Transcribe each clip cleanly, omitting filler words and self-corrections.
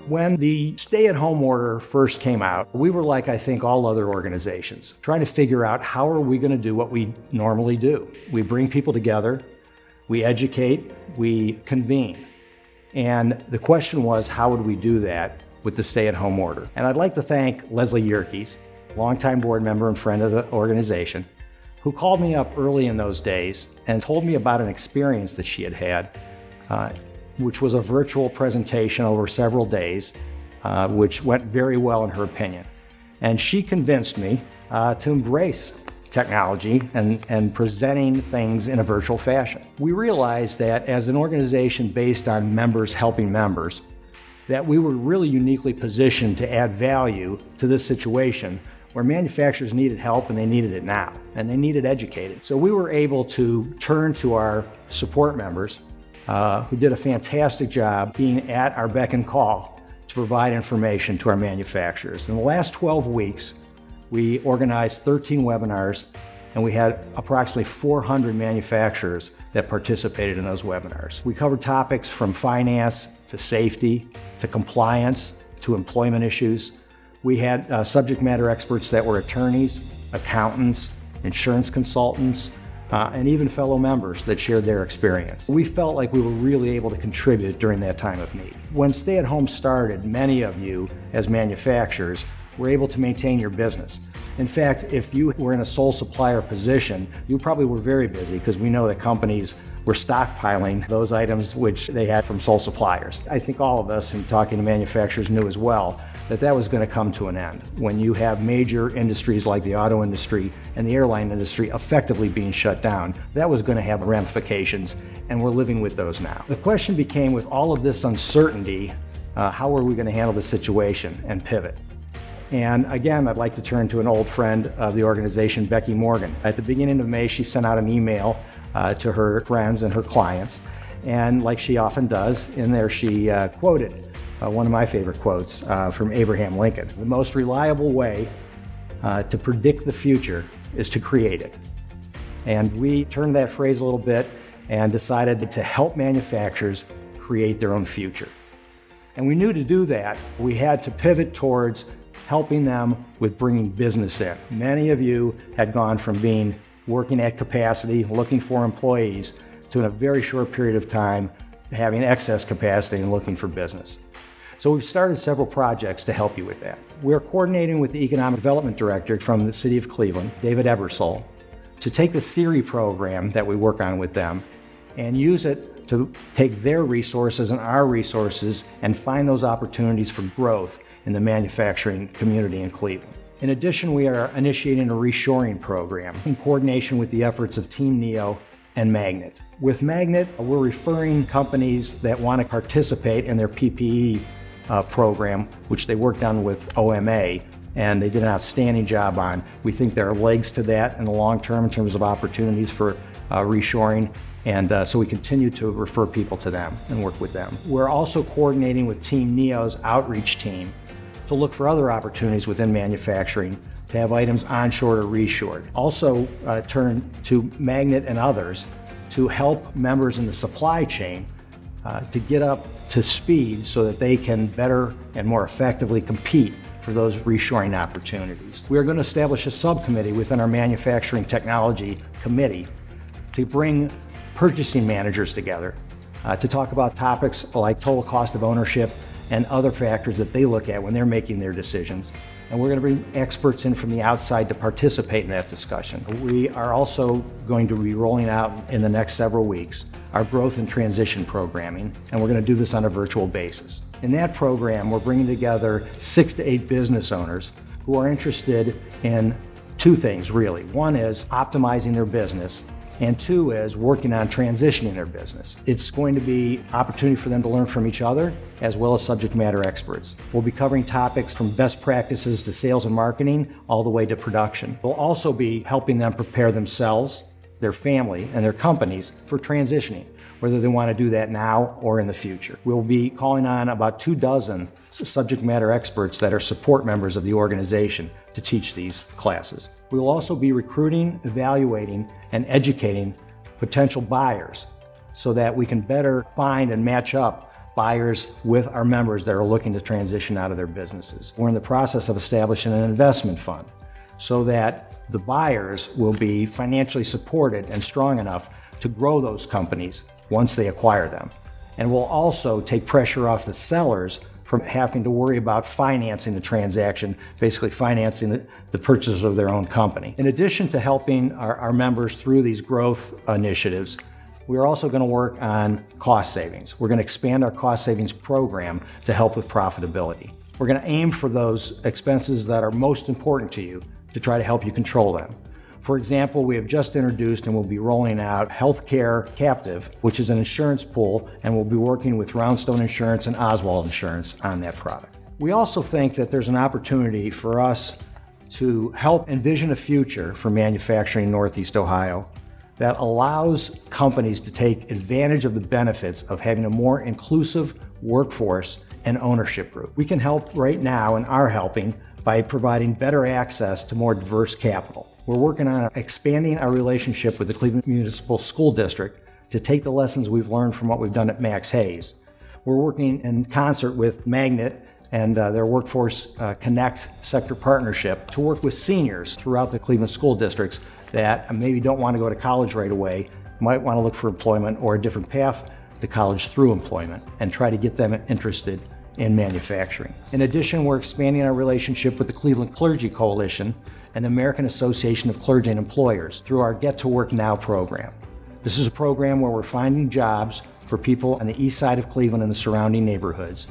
When the stay-at-home order first came out, we were like, I think, all other organizations, trying to figure out how are we going to do what we normally do. We bring people together, we educate, we convene. And the question was, how would we do that with the stay-at-home order? And I'd like to thank Leslie Yerkes, longtime board member and friend of the organization, who called me up early in those days and told me about an experience that she had had, which was a virtual presentation over several days, which went very well in her opinion. And she convinced me to embrace technology and presenting things in a virtual fashion. We realized that as an organization based on members helping members, that we were really uniquely positioned to add value to this situation where manufacturers needed help and they needed it now, and they needed educated. So we were able to turn to our support members who did a fantastic job being at our beck and call to provide information to our manufacturers. In the last 12 weeks, we organized 13 webinars, and we had approximately 400 manufacturers that participated in those webinars. We covered topics from finance to safety to compliance to employment issues. We had subject matter experts that were attorneys, accountants, insurance consultants, and even fellow members that shared their experience. We felt like we were really able to contribute during that time of need. When stay-at-home started, many of you as manufacturers were able to maintain your business. In fact, if you were in a sole supplier position, you probably were very busy because we know that companies were stockpiling those items which they had from sole suppliers. I think all of us in talking to manufacturers knew as well that that was going to come to an end. When you have major industries like the auto industry and the airline industry effectively being shut down, that was going to have ramifications, and we're living with those now. The question became, with all of this uncertainty, how are we going to handle the situation and pivot? And again, I'd like to turn to an old friend of the organization, Becky Morgan. At the beginning of May, she sent out an email to her friends and her clients, and like she often does, in there she quoted one of my favorite quotes from Abraham Lincoln. The most reliable way to predict the future is to create it. And we turned that phrase a little bit and decided to help manufacturers create their own future. And we knew to do that, we had to pivot towards helping them with bringing business in. Many of you had gone from working at capacity, looking for employees, to in a very short period of time, having excess capacity and looking for business. So we've started several projects to help you with that. We're coordinating with the Economic Development Director from the City of Cleveland, David Ebersole, to take the SERI program that we work on with them and use it to take their resources and our resources and find those opportunities for growth in the manufacturing community in Cleveland. In addition, we are initiating a reshoring program in coordination with the efforts of Team Neo and Magnet. With Magnet, we're referring companies that want to participate in their PPE program, which they worked on with OMA, and they did an outstanding job on. We think there are legs to that in the long term in terms of opportunities for reshoring, and so we continue to refer people to them and work with them. We're also coordinating with Team Neo's outreach team to look for other opportunities within manufacturing to have items onshored or reshored. Also turn to Magnet and others to help members in the supply chain to get up to speed so that they can better and more effectively compete for those reshoring opportunities. We are going to establish a subcommittee within our Manufacturing Technology Committee to bring purchasing managers together to talk about topics like total cost of ownership and other factors that they look at when they're making their decisions. And we're going to bring experts in from the outside to participate in that discussion. We are also going to be rolling out in the next several weeks our growth and transition programming, and we're going to do this on a virtual basis. In that program, we're bringing together 6 to 8 business owners who are interested in 2 things, really. One is optimizing their business, and 2 is working on transitioning their business. It's going to be opportunity for them to learn from each other, as well as subject matter experts. We'll be covering topics from best practices to sales and marketing, all the way to production. We'll also be helping them prepare themselves, their family, and their companies for transitioning, whether they want to do that now or in the future. We'll be calling on about 24 subject matter experts that are support members of the organization to teach these classes. We will also be recruiting, evaluating, and educating potential buyers so that we can better find and match up buyers with our members that are looking to transition out of their businesses. We're in the process of establishing an investment fund so that the buyers will be financially supported and strong enough to grow those companies once they acquire them. And we'll also take pressure off the sellers from having to worry about financing the transaction, basically financing the purchase of their own company. In addition to helping our members through these growth initiatives, we're also going to work on cost savings. We're going to expand our cost savings program to help with profitability. We're going to aim for those expenses that are most important to you to try to help you control them. For example, we have just introduced and will be rolling out Healthcare Captive, which is an insurance pool, and we'll be working with ROUNDSTONE Insurance and OSWALD Insurance on that product. We also think that there's an opportunity for us to help envision a future for manufacturing in Northeast Ohio that allows companies to take advantage of the benefits of having a more inclusive workforce and ownership group. We can help right now and are helping by providing better access to more diverse capital. We're working on expanding our relationship with the Cleveland Municipal School District to take the lessons we've learned from what we've done at Max Hayes. We're working in concert with Magnet and their Workforce Connect sector partnership to work with seniors throughout the Cleveland school districts that maybe don't want to go to college right away, might want to look for employment or a different path to college through employment, and try to get them interested in manufacturing. In addition, we're expanding our relationship with the Cleveland Clergy Coalition and the American Association of Clergy and Employers through our Get to Work Now program. This is a program where we're finding jobs for people on the east side of Cleveland and the surrounding neighborhoods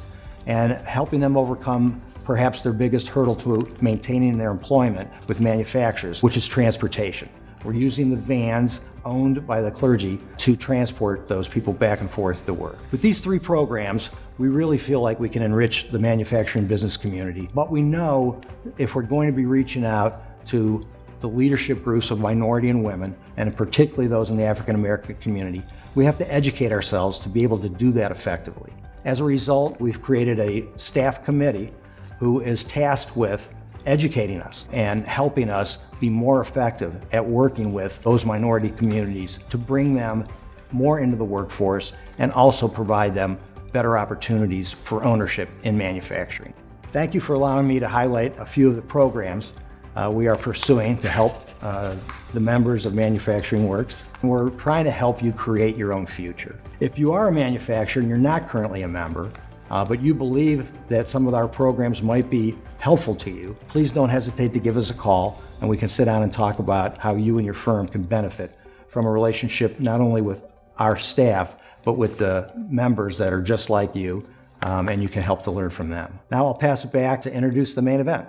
and helping them overcome perhaps their biggest hurdle to maintaining their employment with manufacturers, which is transportation. We're using the vans owned by the clergy to transport those people back and forth to work. With these three programs, we really feel like we can enrich the manufacturing business community. But we know if we're going to be reaching out to the leadership groups of minority and women, and particularly those in the African American community, we have to educate ourselves to be able to do that effectively. As a result, we've created a staff committee who is tasked with educating us and helping us be more effective at working with those minority communities to bring them more into the workforce and also provide them better opportunities for ownership in manufacturing. Thank you for allowing me to highlight a few of the programs we are pursuing to help the members of Manufacturing Works. We're trying to help you create your own future. If you are a manufacturer and you're not currently a member, but you believe that some of our programs might be helpful to you, please don't hesitate to give us a call and we can sit down and talk about how you and your firm can benefit from a relationship not only with our staff, but with the members that are just like you, and you can help to learn from them. Now I'll pass it back to introduce the main event.